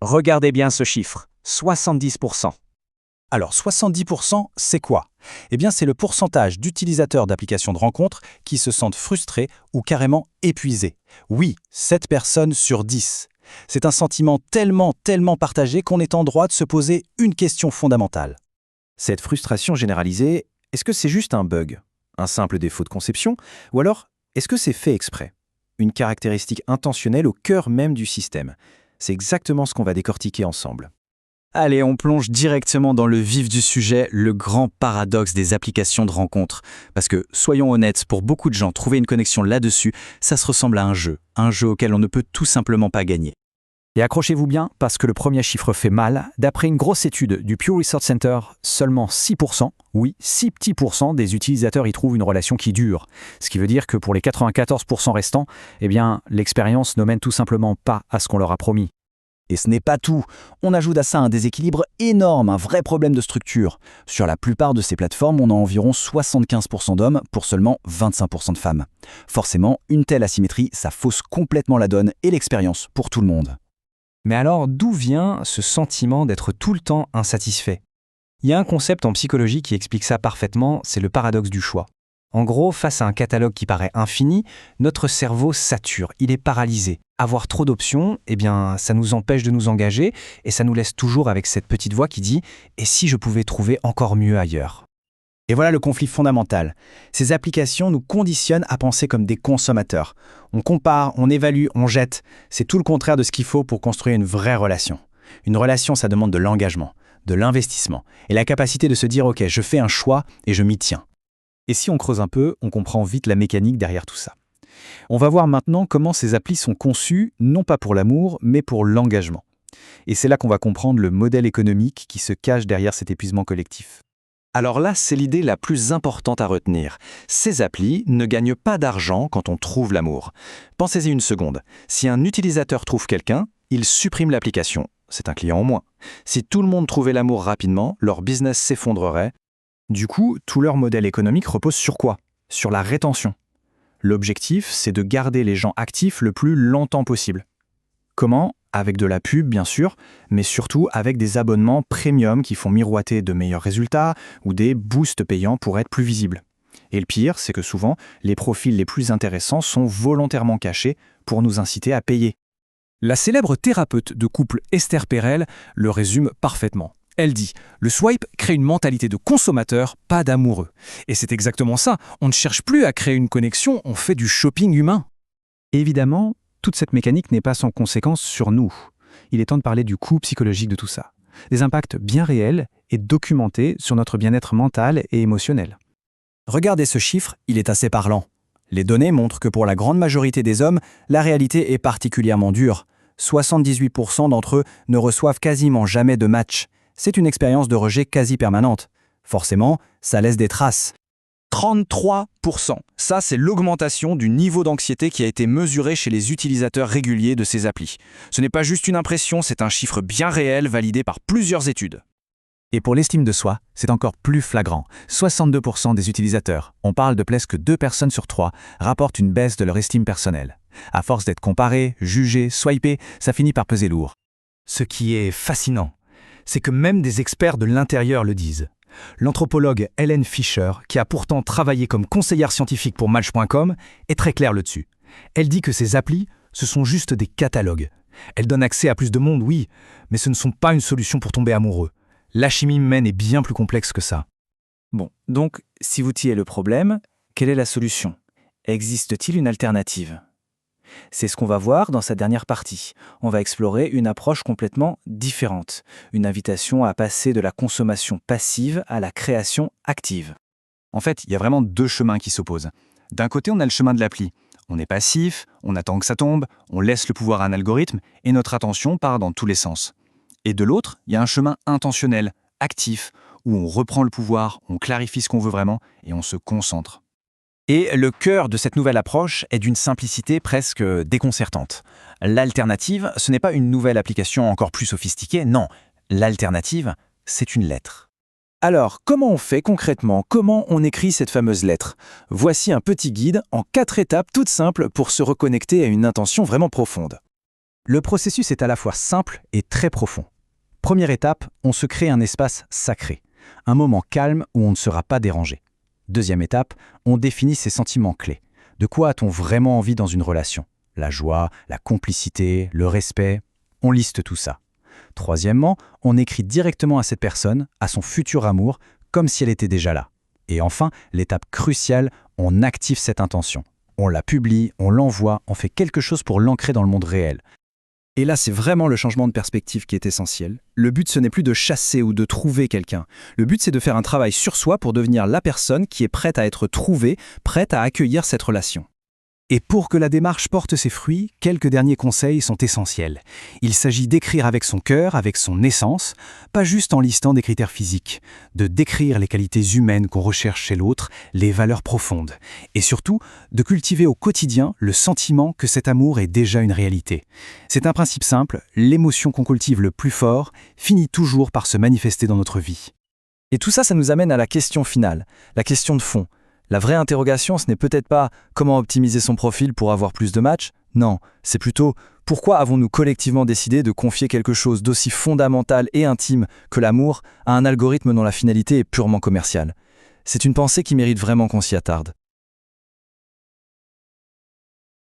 Regardez bien ce chiffre, 70%. Alors 70%, c'est quoi? Eh bien c'est le pourcentage d'utilisateurs d'applications de rencontres qui se sentent frustrés ou carrément épuisés. Oui, 7 personnes sur 10. C'est un sentiment tellement partagé qu'on est en droit de se poser une question fondamentale. Cette frustration généralisée, est-ce que c'est juste un bug, un simple défaut de conception, ou alors est-ce que c'est fait exprès? Une caractéristique intentionnelle au cœur même du système. C'est exactement ce qu'on va décortiquer ensemble. Allez, on plonge directement dans le vif du sujet, le grand paradoxe des applications de rencontres. Parce que, soyons honnêtes, pour beaucoup de gens, trouver une connexion là-dessus, ça se ressemble à un jeu auquel on ne peut tout simplement pas gagner. Et accrochez-vous bien, parce que le premier chiffre fait mal. D'après une grosse étude du Pew Research Center, seulement 6%, oui, 6 petits pourcents des utilisateurs y trouvent une relation qui dure. Ce qui veut dire que pour les 94% restants, eh bien, l'expérience ne mène tout simplement pas à ce qu'on leur a promis. Et ce n'est pas tout. On ajoute à ça un déséquilibre énorme, un vrai problème de structure. Sur la plupart de ces plateformes, on a environ 75% d'hommes pour seulement 25% de femmes. Forcément, une telle asymétrie, ça fausse complètement la donne et l'expérience pour tout le monde. Mais alors, d'où vient ce sentiment d'être tout le temps insatisfait? Il y a un concept en psychologie qui explique ça parfaitement, c'est le paradoxe du choix. En gros, face à un catalogue qui paraît infini, notre cerveau sature, il est paralysé. Avoir trop d'options, eh bien, ça nous empêche de nous engager et ça nous laisse toujours avec cette petite voix qui dit « Et si je pouvais trouver encore mieux ailleurs ?» Et voilà le conflit fondamental. Ces applications nous conditionnent à penser comme des consommateurs. On compare, on évalue, on jette. C'est tout le contraire de ce qu'il faut pour construire une vraie relation. Une relation, ça demande de l'engagement, de l'investissement et la capacité de se dire « Ok, je fais un choix et je m'y tiens ». Et si on creuse un peu, on comprend vite la mécanique derrière tout ça. On va voir maintenant comment ces applis sont conçues, non pas pour l'amour, mais pour l'engagement. Et c'est là qu'on va comprendre le modèle économique qui se cache derrière cet épuisement collectif. Alors là, c'est l'idée la plus importante à retenir. Ces applis ne gagnent pas d'argent quand on trouve l'amour. Pensez-y une seconde. Si un utilisateur trouve quelqu'un, il supprime l'application. C'est un client en moins. Si tout le monde trouvait l'amour rapidement, leur business s'effondrerait. Du coup, tout leur modèle économique repose sur quoi? Sur la rétention. L'objectif, c'est de garder les gens actifs le plus longtemps possible. Comment? Avec de la pub, bien sûr, mais surtout avec des abonnements premium qui font miroiter de meilleurs résultats ou des boosts payants pour être plus visibles. Et le pire, c'est que souvent, les profils les plus intéressants sont volontairement cachés pour nous inciter à payer. La célèbre thérapeute de couple Esther Perel le résume parfaitement. Elle dit « Le swipe crée une mentalité de consommateur, pas d'amoureux. » Et c'est exactement ça, on ne cherche plus à créer une connexion, on fait du shopping humain. Évidemment, toute cette mécanique n'est pas sans conséquence sur nous. Il est temps de parler du coût psychologique de tout ça. Des impacts bien réels et documentés sur notre bien-être mental et émotionnel. Regardez ce chiffre, il est assez parlant. Les données montrent que pour la grande majorité des hommes, la réalité est particulièrement dure. 78% d'entre eux ne reçoivent quasiment jamais de match. C'est une expérience de rejet quasi permanente. Forcément, ça laisse des traces. 33%. Ça, c'est l'augmentation du niveau d'anxiété qui a été mesuré chez les utilisateurs réguliers de ces applis. Ce n'est pas juste une impression, c'est un chiffre bien réel validé par plusieurs études. Et pour l'estime de soi, c'est encore plus flagrant. 62% des utilisateurs, on parle de presque 2 personnes sur 3, rapportent une baisse de leur estime personnelle. À force d'être comparés, jugés, swipés, ça finit par peser lourd. Ce qui est fascinant, c'est que même des experts de l'intérieur le disent. L'anthropologue Helen Fisher, qui a pourtant travaillé comme conseillère scientifique pour Match.com, est très claire là-dessus. Elle dit que ces applis, ce sont juste des catalogues. Elles donnent accès à plus de monde, oui, mais ce ne sont pas une solution pour tomber amoureux. La chimie humaine est bien plus complexe que ça. Bon, donc, si vous est le problème, quelle est la solution? Existe-t-il une alternative? C'est ce qu'on va voir dans cette dernière partie. On va explorer une approche complètement différente, une invitation à passer de la consommation passive à la création active. En fait, il y a vraiment 2 chemins qui s'opposent. D'un côté, on a le chemin de l'appli. On est passif, on attend que ça tombe, on laisse le pouvoir à un algorithme et notre attention part dans tous les sens. Et de l'autre, il y a un chemin intentionnel, actif, où on reprend le pouvoir, on clarifie ce qu'on veut vraiment et on se concentre. Et le cœur de cette nouvelle approche est d'une simplicité presque déconcertante. L'alternative, ce n'est pas une nouvelle application encore plus sophistiquée, non. L'alternative, c'est une lettre. Alors, comment on fait concrètement? Comment on écrit cette fameuse lettre? Voici un petit guide en 4 étapes toutes simples pour se reconnecter à une intention vraiment profonde. Le processus est à la fois simple et très profond. Première étape, on se crée un espace sacré, un moment calme où on ne sera pas dérangé. Deuxième étape, on définit ses sentiments clés. De quoi a-t-on vraiment envie dans une relation? La joie, la complicité, le respect, on liste tout ça. Troisièmement, on écrit directement à cette personne, à son futur amour, comme si elle était déjà là. Et enfin, l'étape cruciale, on active cette intention. On la publie, on l'envoie, on fait quelque chose pour l'ancrer dans le monde réel. Et là, c'est vraiment le changement de perspective qui est essentiel. Le but, ce n'est plus de chasser ou de trouver quelqu'un. Le but, c'est de faire un travail sur soi pour devenir la personne qui est prête à être trouvée, prête à accueillir cette relation. Et pour que la démarche porte ses fruits, quelques derniers conseils sont essentiels. Il s'agit d'écrire avec son cœur, avec son essence, pas juste en listant des critères physiques, de décrire les qualités humaines qu'on recherche chez l'autre, les valeurs profondes, et surtout de cultiver au quotidien le sentiment que cet amour est déjà une réalité. C'est un principe simple, l'émotion qu'on cultive le plus fort finit toujours par se manifester dans notre vie. Et tout ça, ça nous amène à la question finale, la question de fond. La vraie interrogation, ce n'est peut-être pas comment optimiser son profil pour avoir plus de matchs. Non, c'est plutôt pourquoi avons-nous collectivement décidé de confier quelque chose d'aussi fondamental et intime que l'amour à un algorithme dont la finalité est purement commerciale. C'est une pensée qui mérite vraiment qu'on s'y attarde.